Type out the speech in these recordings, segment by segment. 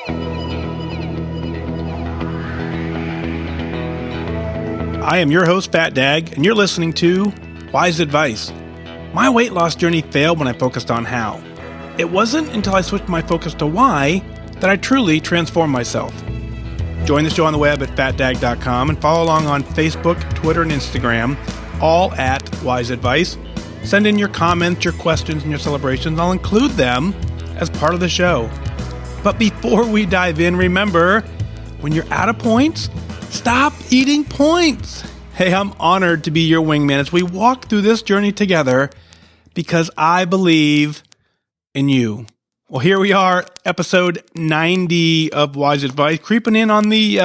I am your host, FatDag, and you're listening to WhysAdvice. My weight loss journey failed when I focused on how. It wasn't until I switched my focus to why that I truly transformed myself. Join the show on the web at FatDag.com and follow along on Facebook, Twitter, and Instagram, all at WhysAdvice. Send in your comments, your questions, and your celebrations. I'll include them as part of the show. But before we dive in, remember, when you're out of points, stop eating points. Hey, I'm honored to be your wingman as we walk through this journey together because I believe in you. Well, here we are, episode 90 of WhysAdvice, creeping in on the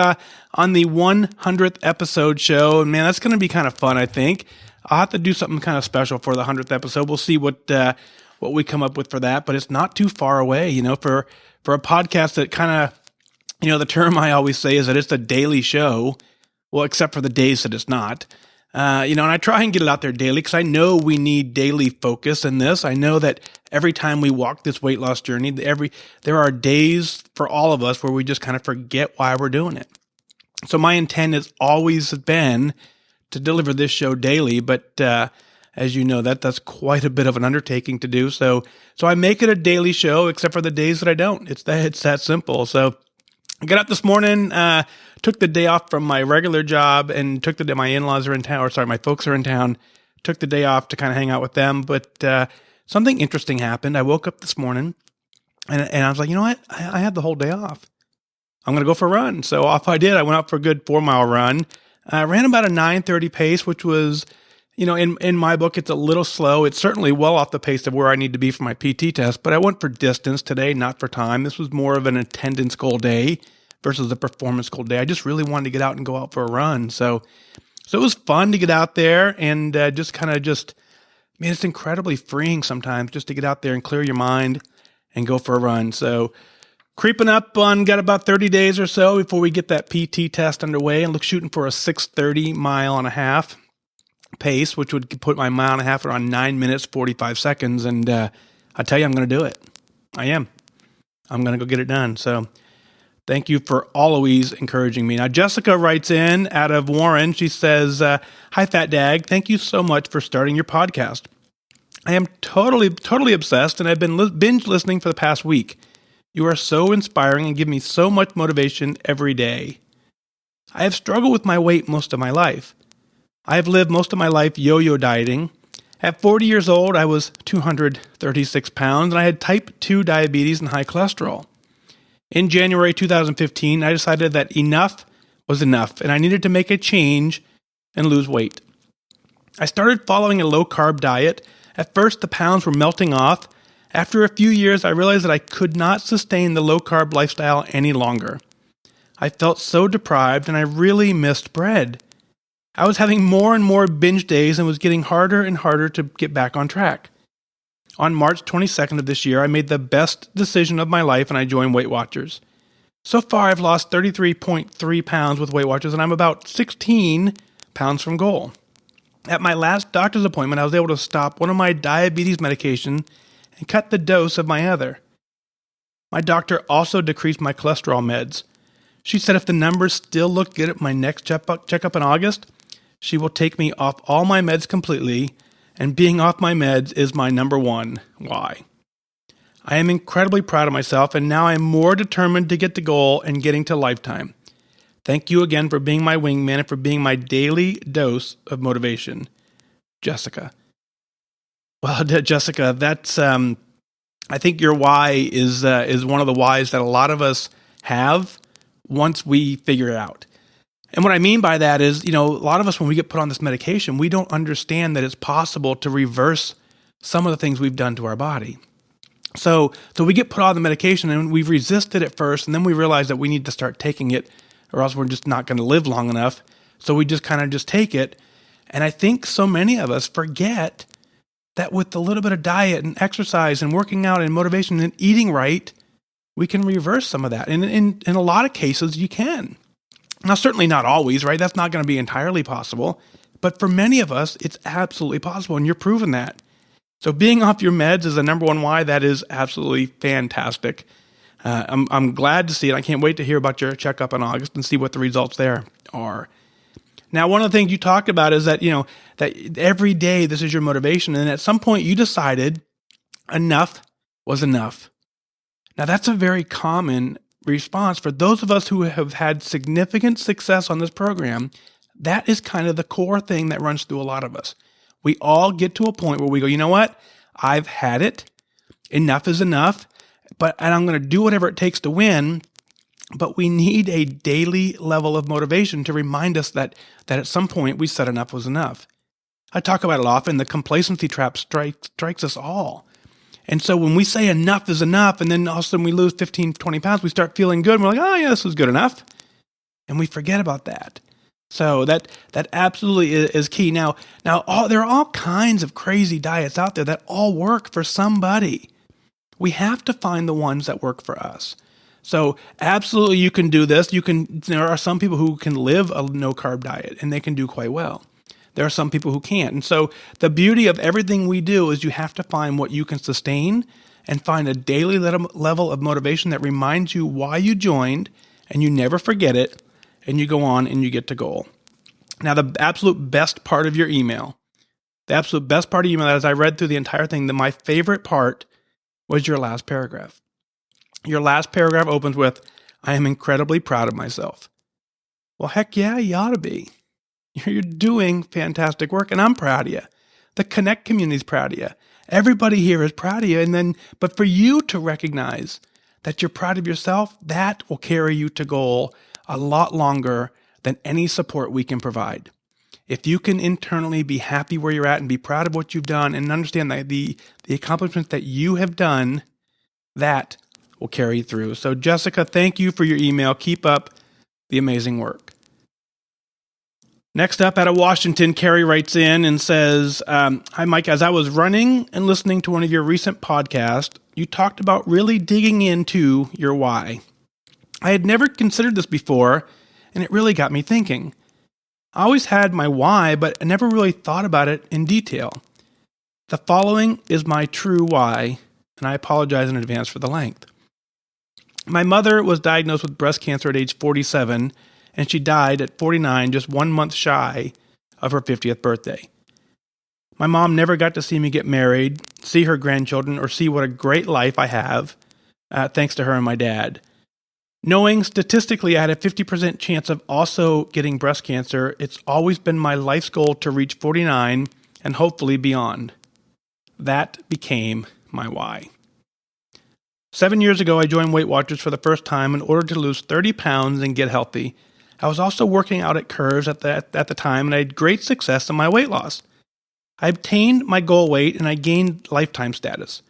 100th episode show. And man, that's going to be kind of fun, I think. I'll have to do something kind of special for the 100th episode. We'll see what we come up with for that, but it's not too far away, for a podcast that kind of, the term I always say is that it's a daily show. Well, except for the days that it's not. And I try and get it out there daily because I know we need daily focus in this. I know that every time we walk this weight loss journey, there are days for all of us where we just kind of forget why we're doing it. So my intent has always been to deliver this show daily, but as you know, that's quite a bit of an undertaking to do. So I make it a daily show, except for the days that I don't. It's that simple. So I got up this morning, took the day off from my regular job and took the day, my in-laws are in town, my folks are in town, took the day off to kind of hang out with them. But something interesting happened. I woke up this morning and I was like, you know what? I had the whole day off. I'm going to go for a run. So off I did. I went out for a good 4-mile run. I ran about a 9:30 pace, which was, in my book, it's a little slow. It's certainly well off the pace of where I need to be for my PT test, but I went for distance today, not for time. This was more of an attendance goal day versus a performance goal day. I just really wanted to get out and go out for a run. So it was fun to get out there and man, it's incredibly freeing sometimes just to get out there and clear your mind and go for a run. So creeping up on, got about 30 days or so before we get that PT test underway and shooting for a 6:30 mile and a half pace, which would put my mile and a half around 9 minutes, 45 seconds. And I tell you, I'm going to do it. I am. I'm going to go get it done. So thank you for always encouraging me. Now, Jessica writes in out of Warrne. She says, hi, FatDag. Thank you so much for starting your podcast. I am totally obsessed, and I've been binge listening for the past week. You are so inspiring and give me so much motivation every day. I have struggled with my weight most of my life. I have lived most of my life yo-yo dieting. At 40 years old, I was 236 pounds, and I had type 2 diabetes and high cholesterol. In January 2015, I decided that enough was enough, and I needed to make a change and lose weight. I started following a low-carb diet. At first, the pounds were melting off. After a few years, I realized that I could not sustain the low-carb lifestyle any longer. I felt so deprived, and I really missed bread. I was having more and more binge days and was getting harder and harder to get back on track. On March 22nd of this year, I made the best decision of my life and I joined Weight Watchers. So far, I've lost 33.3 pounds with Weight Watchers and I'm about 16 pounds from goal. At my last doctor's appointment, I was able to stop one of my diabetes medication and cut the dose of my other. My doctor also decreased my cholesterol meds. She said if the numbers still look good at my next checkup in August, she will take me off all my meds completely, and being off my meds is my number one why. I am incredibly proud of myself, and now I am more determined to get the goal and getting to lifetime. Thank you again for being my wingman and for being my daily dose of motivation. Jessica. Well, Jessica, that's I think your why is one of the whys that a lot of us have once we figure it out. And what I mean by that is, a lot of us, when we get put on this medication, we don't understand that it's possible to reverse some of the things we've done to our body. So we get put on the medication and we've resisted it first, and then we realize that we need to start taking it or else we're just not going to live long enough. So we just kind of just take it. And I think so many of us forget that with a little bit of diet and exercise and working out and motivation and eating right, we can reverse some of that. And in a lot of cases, you can. Now, certainly not always, right? That's not going to be entirely possible. But for many of us, it's absolutely possible, and you're proving that. So being off your meds is the number one why. That is absolutely fantastic. I'm glad to see it. I can't wait to hear about your checkup in August and see what the results there are. Now, one of the things you talked about is that, that every day this is your motivation. And at some point you decided enough was enough. Now, that's a very common response for those of us who have had significant success on this program. That is kind of the core thing that runs through a lot of us. We all get to a point where we go, you know what? I've had it. Enough is enough. And I'm going to do whatever it takes to win. But we need a daily level of motivation to remind us that at some point we said enough was enough. I talk about it often. The complacency trap strikes us all. And so when we say enough is enough, and then all of a sudden we lose 15, 20 pounds, we start feeling good. And we're like, oh, yeah, this was good enough. And we forget about that. So that absolutely is key. Now there are all kinds of crazy diets out there that all work for somebody. We have to find the ones that work for us. So absolutely you can do this. There are some people who can live a no-carb diet, and they can do quite well. There are some people who can't. And so the beauty of everything we do is you have to find what you can sustain and find a daily level of motivation that reminds you why you joined, and you never forget it, and you go on and you get to goal. Now, the absolute best part of your email, as I read through the entire thing, my favorite part was your last paragraph. Your last paragraph opens with, I am incredibly proud of myself. Well, heck yeah, you ought to be. You're doing fantastic work, and I'm proud of you. The Connect community is proud of you. Everybody here is proud of you. But for you to recognize that you're proud of yourself, that will carry you to goal a lot longer than any support we can provide. If you can internally be happy where you're at and be proud of what you've done and understand that the accomplishments that you have done, that will carry you through. So Jessica, thank you for your email. Keep up the amazing work. Next up, out of Washington, Carie writes in and says, hi, Mike. As I was running and listening to one of your recent podcasts, you talked about really digging into your why. I had never considered this before, and it really got me thinking. I always had my why, but I never really thought about it in detail. The following is my true why, and I apologize in advance for the length. My mother was diagnosed with breast cancer at age 47, and she died at 49, just 1 month shy of her 50th birthday. My mom never got to see me get married, see her grandchildren, or see what a great life I have, thanks to her and my dad. Knowing statistically I had a 50% chance of also getting breast cancer, it's always been my life's goal to reach 49 and hopefully beyond. That became my why. 7 years ago, I joined Weight Watchers for the first time in order to lose 30 pounds and get healthy. I was also working out at Curves at the time, and I had great success in my weight loss. I obtained my goal weight, and I gained lifetime status.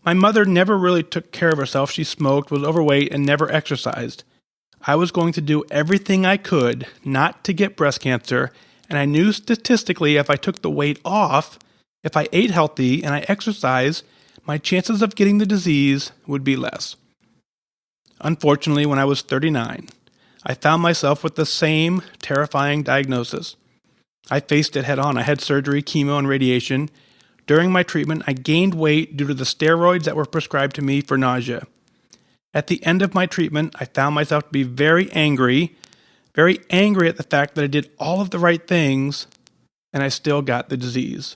My mother never really took care of herself. She smoked, was overweight, and never exercised. I was going to do everything I could not to get breast cancer, and I knew statistically if I took the weight off, if I ate healthy and I exercised, my chances of getting the disease would be less. Unfortunately, when I was 39, I found myself with the same terrifying diagnosis. I faced it head on. I had surgery, chemo, and radiation. During my treatment, I gained weight due to the steroids that were prescribed to me for nausea. At the end of my treatment, I found myself to be very angry at the fact that I did all of the right things and I still got the disease.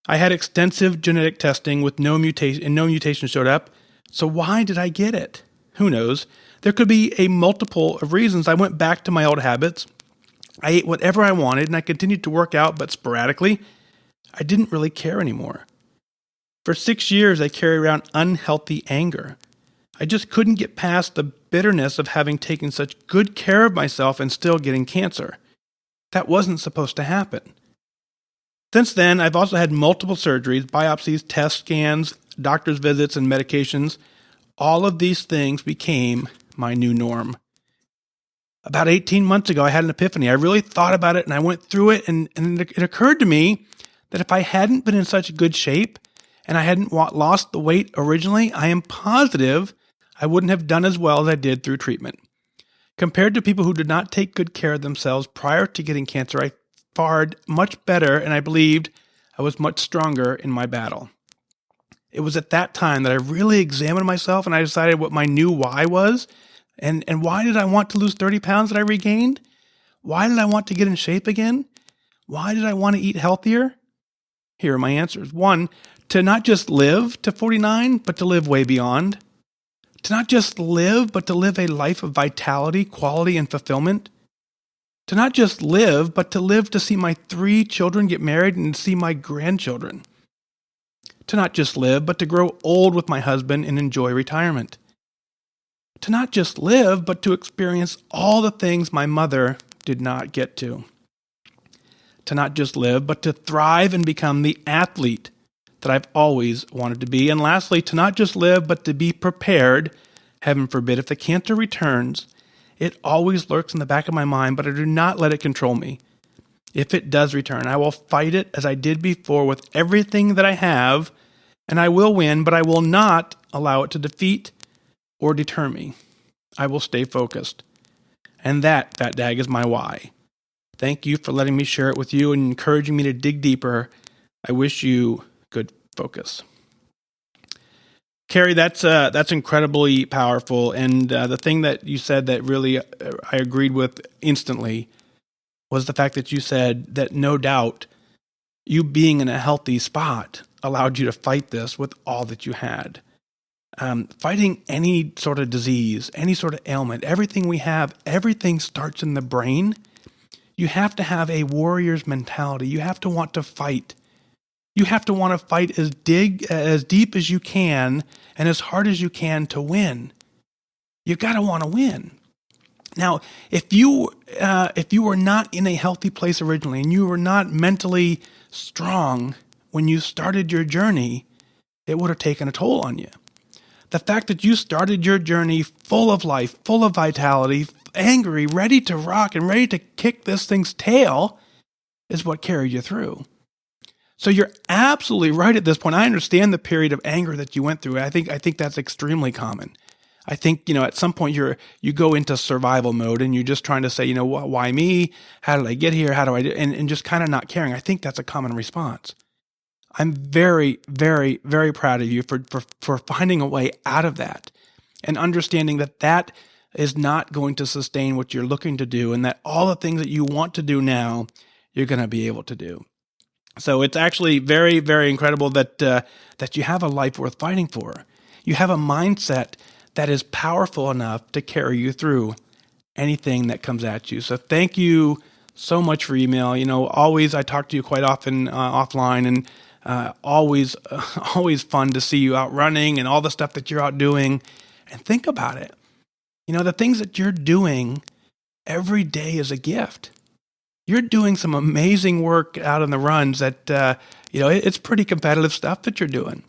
I had extensive genetic testing with no mutation showed up. So why did I get it? Who knows? There could be a multiple of reasons. I went back to my old habits. I ate whatever I wanted and I continued to work out, but sporadically. I didn't really care anymore. For 6 years, I carried around unhealthy anger. I just couldn't get past the bitterness of having taken such good care of myself and still getting cancer. That wasn't supposed to happen. Since then, I've also had multiple surgeries, biopsies, tests, scans, doctor's visits, and medications. All of these things became my new norm. About 18 months ago, I had an epiphany. I really thought about it, and I went through it, and it occurred to me that if I hadn't been in such good shape and I hadn't lost the weight originally, I am positive I wouldn't have done as well as I did through treatment. Compared to people who did not take good care of themselves prior to getting cancer, I fared much better and I believed I was much stronger in my battle. It was at that time that I really examined myself and I decided what my new why was. And why did I want to lose 30 pounds that I regained? Why did I want to get in shape again? Why did I want to eat healthier? Here are my answers. 1, to not just live to 49, but to live way beyond. To not just live, but to live a life of vitality, quality, and fulfillment. To not just live, but to live to see my 3 children get married and see my grandchildren. To not just live, but to grow old with my husband and enjoy retirement. To not just live, but to experience all the things my mother did not get to. To not just live, but to thrive and become the athlete that I've always wanted to be. And lastly, to not just live, but to be prepared, heaven forbid, if the cancer returns. It always lurks in the back of my mind, but I do not let it control me. If it does return, I will fight it as I did before with everything that I have, and I will win, but I will not allow it to defeat or deter me. I will stay focused. And that, FatDag, is my why. Thank you for letting me share it with you and encouraging me to dig deeper. I wish you good focus. Carie, that's incredibly powerful. And the thing that you said that really I agreed with instantly was the fact that you said that no doubt you being in a healthy spot allowed you to fight this with all that you had. Fighting any sort of disease, any sort of ailment, everything we have, everything starts in the brain. You have to have a warrior's mentality. You have to want to fight. You have to want to fight as deep as you can and as hard as you can to win. You've got to want to win. Now, if you were not in a healthy place originally and you were not mentally strong when you started your journey, it would have taken a toll on you. The fact that you started your journey full of life, full of vitality, angry, ready to rock and ready to kick this thing's tail is what carried you through. So you're absolutely right at this point. I understand the period of anger that you went through. I think that's extremely common. I think, at some point you go into survival mode and you're just trying to say, why me? How did I get here? How do I do? And just kind of not caring. I think that's a common response. I'm very, very, very proud of you for finding a way out of that and understanding that is not going to sustain what you're looking to do and that all the things that you want to do now, you're going to be able to do. So it's actually very, very incredible that you have a life worth fighting for. You have a mindset that is powerful enough to carry you through anything that comes at you. So thank you so much for email. Always I talk to you quite often offline, and always fun to see you out running and all the stuff that you're out doing. And think about it. The things that you're doing every day is a gift. You're doing some amazing work out on the runs that, it's pretty competitive stuff that you're doing.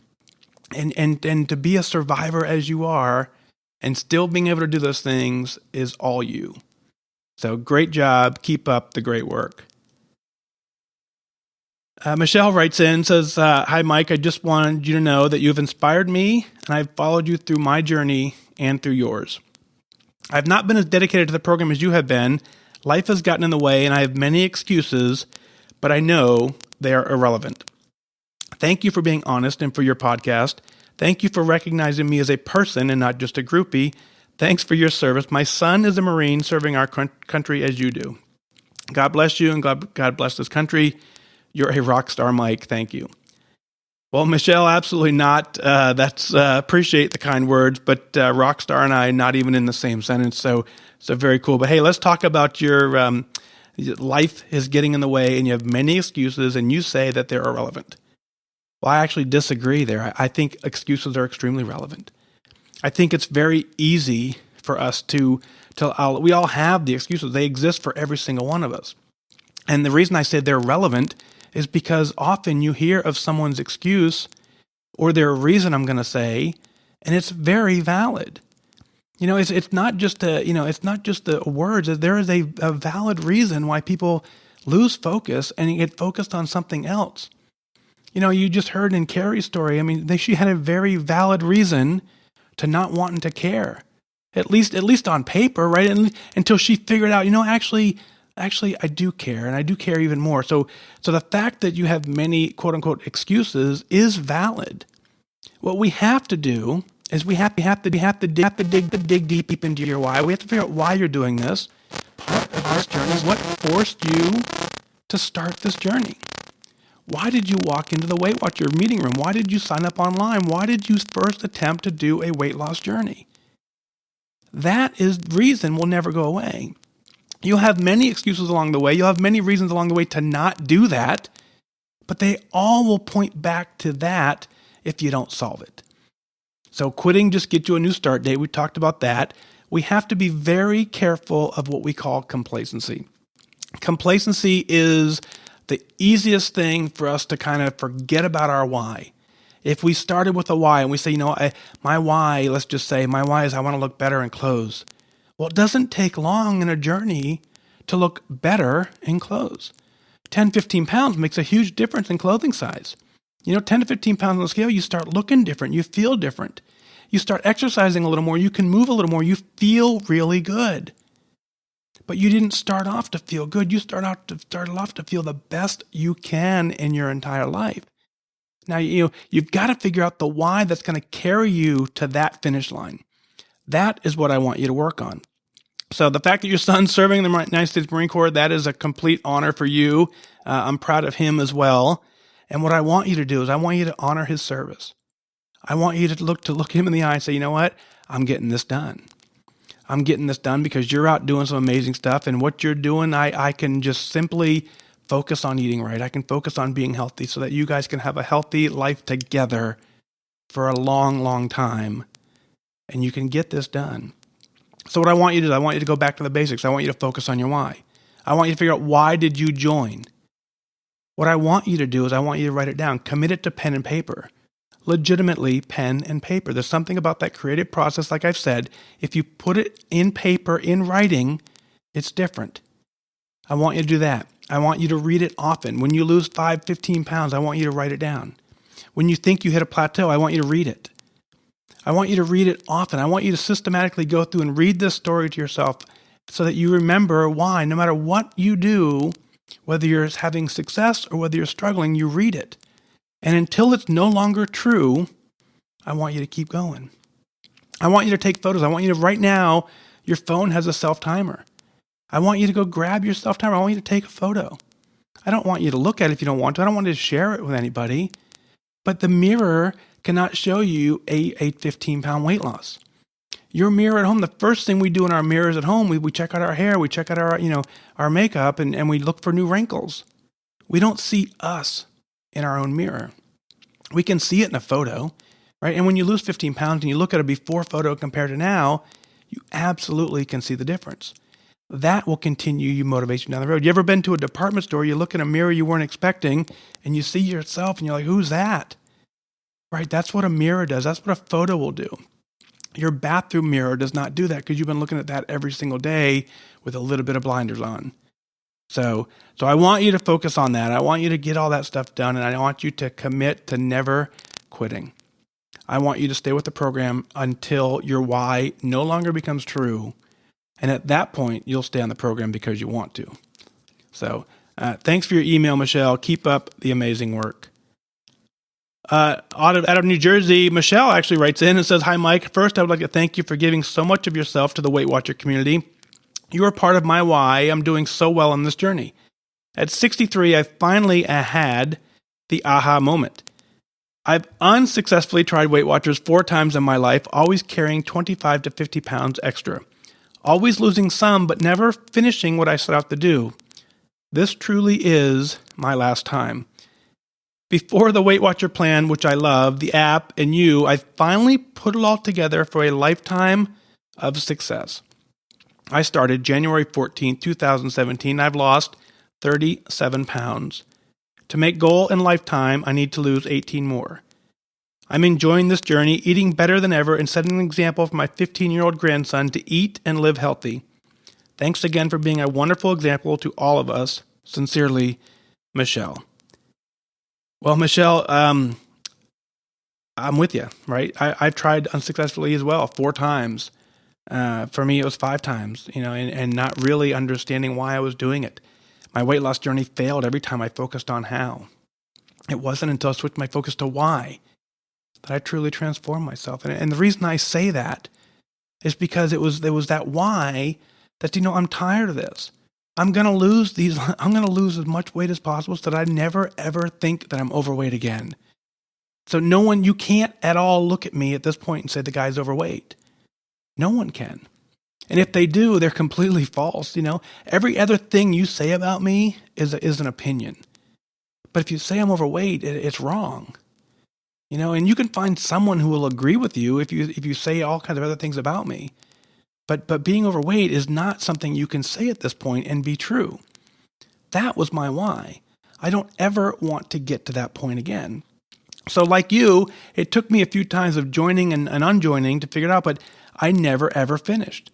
And to be a survivor as you are and still being able to do those things is all you. So great job. Keep up the great work. Michelle writes in, says, hi, Mike. I just wanted you to know that you've inspired me and I've followed you through my journey and through yours. I've not been as dedicated to the program as you have been. Life has gotten in the way and I have many excuses, but I know they are irrelevant. Thank you for being honest and for your podcast. Thank you for recognizing me as a person and not just a groupie. Thanks for your service. My son is a Marine serving our country as you do. God bless you and God bless this country. You're a rock star, Mike. Thank you. Well, Michelle, absolutely not. Appreciate the kind words, but rock star and I not even in the same sentence. So very cool. But hey, let's talk about your life is getting in the way and you have many excuses and you say that they're irrelevant. Well, I actually disagree there. I think excuses are extremely relevant. I think it's very easy for us we all have the excuses. They exist for every single one of us. And the reason I say they're relevant is because often you hear of someone's excuse or their reason, I'm going to say, and it's very valid. It's not just the words. There is a valid reason why people lose focus and get focused on something else. You just heard in Carrie's story. She had a very valid reason to not wanting to care, at least on paper, right? And until she figured out, actually, I do care, and I do care even more. So the fact that you have many quote unquote excuses is valid. What we have to do is we have to dig deep into your why. We have to figure out why you're doing this. Part of this journey is what forced you to start this journey. Why did you walk into the Weight Watcher meeting room? Why did you sign up online? Why did you first attempt to do a weight loss journey? That is reason will never go away. You'll have many excuses along the way. You'll have many reasons along the way to not do that, but they all will point back to that if you don't solve it. So quitting just gets you a new start date. We talked about that. We have to be very careful of what we call complacency. Complacency is the easiest thing for us to kind of forget about our why. If we started with a why and we say, my why, let's just say my why is I want to look better in clothes. Well, it doesn't take long in a journey to look better in clothes. 10, 15 pounds makes a huge difference in clothing size. 10 to 15 pounds on the scale, you start looking different. You feel different. You start exercising a little more. You can move a little more. You feel really good. But you didn't start off to feel good. You started off to feel the best you can in your entire life. Now, you've got to figure out the why that's going to carry you to that finish line. That is what I want you to work on. So the fact that your son's serving in the United States Marine Corps, that is a complete honor for you. I'm proud of him as well. And what I want you to do is I want you to honor his service. I want you to look him in the eye and say, you know what? I'm getting this done. I'm getting this done because you're out doing some amazing stuff. And what you're doing, I can just simply focus on eating right. I can focus on being healthy so that you guys can have a healthy life together for a long, long time. And you can get this done. So what I want you to do, I want you to go back to the basics. I want you to focus on your why. I want you to figure out, why did you join? What I want you to do is I want you to write it down. Commit it to pen and paper. Legitimately pen and paper. There's something about that creative process, like I've said. If you put it in paper, in writing, it's different. I want you to do that. I want you to read it often. When you lose 5, 15 pounds, I want you to write it down. When you think you hit a plateau, I want you to read it. I want you to read it often. I want you to systematically go through and read this story to yourself so that you remember why, no matter what you do, whether you're having success or whether you're struggling, you read it. And until it's no longer true, I want you to keep going. I want you to take photos. I want you to, right now, your phone has a self-timer. I want you to go grab your self-timer. I want you to take a photo. I don't want you to look at it if you don't want to. I don't want you to share it with anybody. But the mirror cannot show you a 15-pound weight loss. Your mirror at home, the first thing we do in our mirrors at home, we check out our hair, we check out our makeup, and we look for new wrinkles. We don't see us in our own mirror. We can see it in a photo, right? And when you lose 15 pounds and you look at a before photo compared to now, you absolutely can see the difference. That will continue your motivation down the road. You ever been to a department store, you look in a mirror you weren't expecting, and you see yourself, and you're like, who's that? Right? That's what a mirror does. That's what a photo will do. Your bathroom mirror does not do that because you've been looking at that every single day with a little bit of blinders on. So I want you to focus on that. I want you to get all that stuff done, and I want you to commit to never quitting. I want you to stay with the program until your why no longer becomes true. And at that point, you'll stay on the program because you want to. So thanks for your email, Michelle. Keep up the amazing work. Out of New Jersey, Michelle actually writes in and says, "Hi, Mike. First, I would like to thank you for giving so much of yourself to the Weight Watcher community. You are part of my why I'm doing so well on this journey. At 63, I finally had the aha moment. I've unsuccessfully tried Weight Watchers 4 times in my life, always carrying 25 to 50 pounds extra. Always losing some, but never finishing what I set out to do. This truly is my last time. Before the Weight Watcher plan, which I love, the app, and you, I finally put it all together for a lifetime of success. I started January 14, 2017. I've lost 37 pounds. To make goal in lifetime, I need to lose 18 more. I'm enjoying this journey, eating better than ever, and setting an example for my 15-year-old grandson to eat and live healthy. Thanks again for being a wonderful example to all of us. Sincerely, Michelle." Well, Michelle, I'm with you, right? I've tried unsuccessfully as well 4 times. For me, it was 5 times, and not really understanding why I was doing it. My weight loss journey failed every time I focused on how. It wasn't until I switched my focus to why that I truly transformed myself. And the reason I say that is because there was that why that, I'm tired of this. I'm going to lose as much weight as possible so that I never, ever think that I'm overweight again. So you can't at all look at me at this point and say the guy's overweight. No one can. And if they do, they're completely false. Every other thing you say about me is an opinion. But if you say I'm overweight, it's wrong. And you can find someone who will agree with you if you say all kinds of other things about me. But being overweight is not something you can say at this point and be true. That was my why. I don't ever want to get to that point again. So like you, it took me a few times of joining and unjoining to figure it out, but I never ever finished.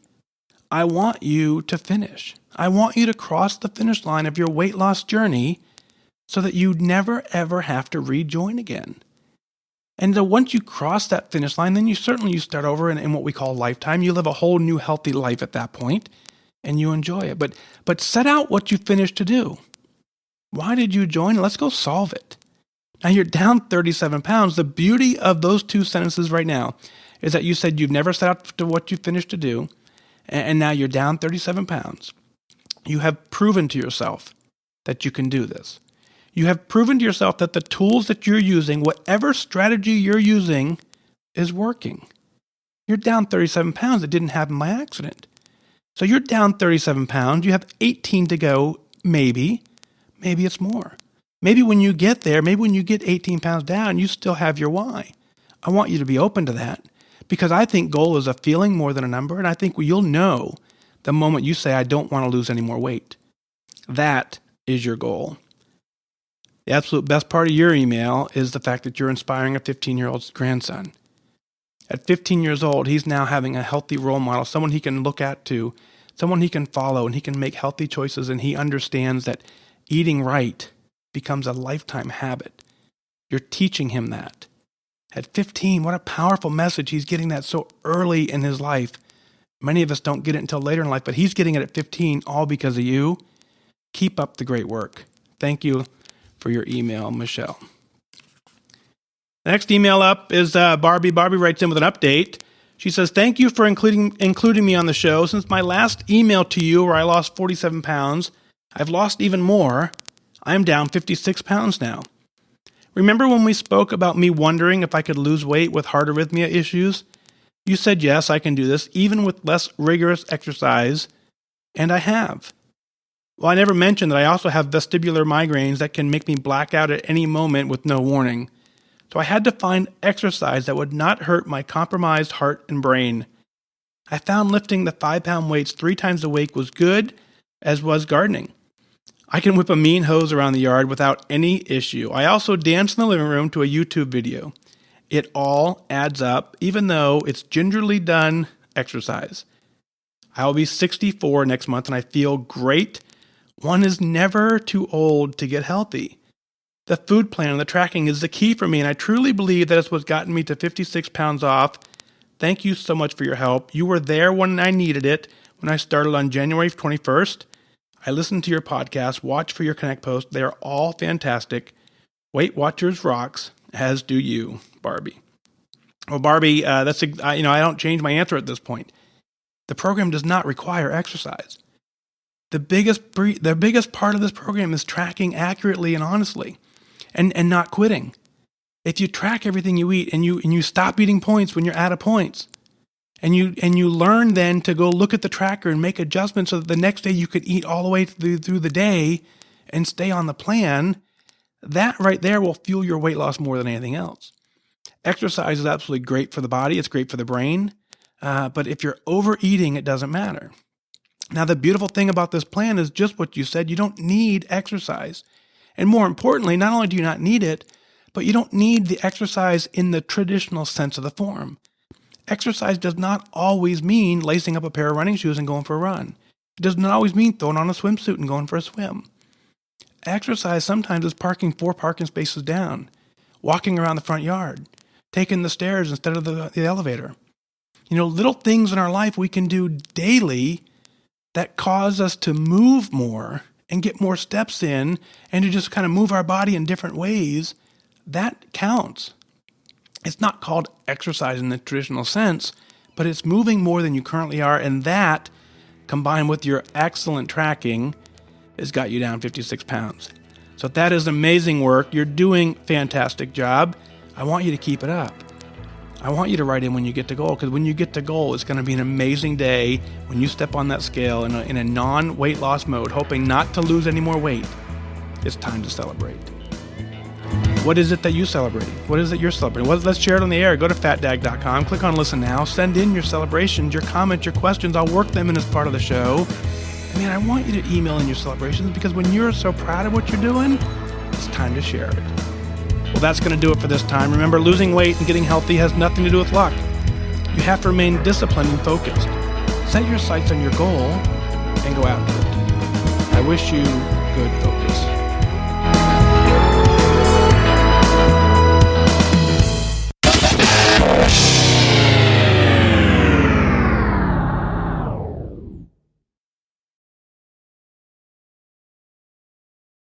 I want you to finish. I want you to cross the finish line of your weight loss journey so that you never ever have to rejoin again. And so once you cross that finish line, then you start over in what we call lifetime. You live a whole new healthy life at that point, and you enjoy it. But set out what you finished to do. Why did you join? Let's go solve it. Now you're down 37 pounds. The beauty of those two sentences right now is that you said you've never set out to what you finished to do, and now you're down 37 pounds. You have proven to yourself that you can do this. You have proven to yourself that the tools that you're using, whatever strategy you're using, is working. You're down 37 pounds. It didn't happen by accident. So you're down 37 pounds. You have 18 to go, maybe. Maybe it's more. Maybe when you get there, maybe when you get 18 pounds down, you still have your why. I want you to be open to that because I think goal is a feeling more than a number, and I think you'll know the moment you say, I don't want to lose any more weight. That is your goal. The absolute best part of your email is the fact that you're inspiring a 15-year-old grandson. At 15 years old, he's now having a healthy role model, someone he can look at to, someone he can follow, and he can make healthy choices, and he understands that eating right becomes a lifetime habit. You're teaching him that. At 15, what a powerful message. He's getting that so early in his life. Many of us don't get it until later in life, but he's getting it at 15, all because of you. Keep up the great work. Thank you for your email, Michelle. The next email up is Barby. Barby writes in with an update. She says, thank you for including me on the show. Since my last email to you where I lost 47 pounds, I've lost even more. I'm down 56 pounds now. Remember when we spoke about me wondering if I could lose weight with heart arrhythmia issues? You said, yes, I can do this, even with less rigorous exercise, and I have. Well, I never mentioned that I also have vestibular migraines that can make me black out at any moment with no warning. So I had to find exercise that would not hurt my compromised heart and brain. I found lifting the 5-pound weights 3 times a week was good, as was gardening. I can whip a mean hose around the yard without any issue. I also dance in the living room to a YouTube video. It all adds up, even though it's gingerly done exercise. I will be 64 next month, and I feel great. One is never too old to get healthy. The food plan and the tracking is the key for me, and I truly believe that it's what's gotten me to 56 pounds off. Thank you so much for your help. You were there when I needed it, when I started on January 21st. I listened to your podcast, watch for your Connect posts. They are all fantastic. Weight Watchers rocks, as do you, Barby. Well, Barby, I don't change my answer at this point. The program does not require exercise. The biggest part of this program is tracking accurately and honestly, and not quitting. If you track everything you eat and you stop eating points when you're out of points, and you learn then to go look at the tracker and make adjustments so that the next day you could eat all the way through the day and stay on the plan, that right there will fuel your weight loss more than anything else. Exercise is absolutely great for the body. It's great for the brain. But if you're overeating, it doesn't matter. Now, the beautiful thing about this plan is just what you said. You don't need exercise. And more importantly, not only do you not need it, but you don't need the exercise in the traditional sense of the form. Exercise does not always mean lacing up a pair of running shoes and going for a run. It does not always mean throwing on a swimsuit and going for a swim. Exercise sometimes is parking 4 parking spaces down, walking around the front yard, taking the stairs instead of the elevator. Little things in our life we can do daily that cause us to move more and get more steps in and to just kind of move our body in different ways. That counts. It's not called exercise in the traditional sense, but it's moving more than you currently are, and that, combined with your excellent tracking, has got you down 56 pounds. So that is amazing work. You're doing a fantastic job. I want you to keep it up. I want you to write in when you get to goal, because when you get to goal, it's going to be an amazing day when you step on that scale in a non-weight loss mode, hoping not to lose any more weight. It's time to celebrate. What is it that you celebrate? What is it you're celebrating? Let's share it on the air. Go to FatDag.com, click on Listen Now, send in your celebrations, your comments, your questions. I'll work them in as part of the show. I mean, I want you to email in your celebrations, because when you're so proud of what you're doing, it's time to share it. Well, that's going to do it for this time. Remember, losing weight and getting healthy has nothing to do with luck. You have to remain disciplined and focused. Set your sights on your goal and go after it. I wish you good focus.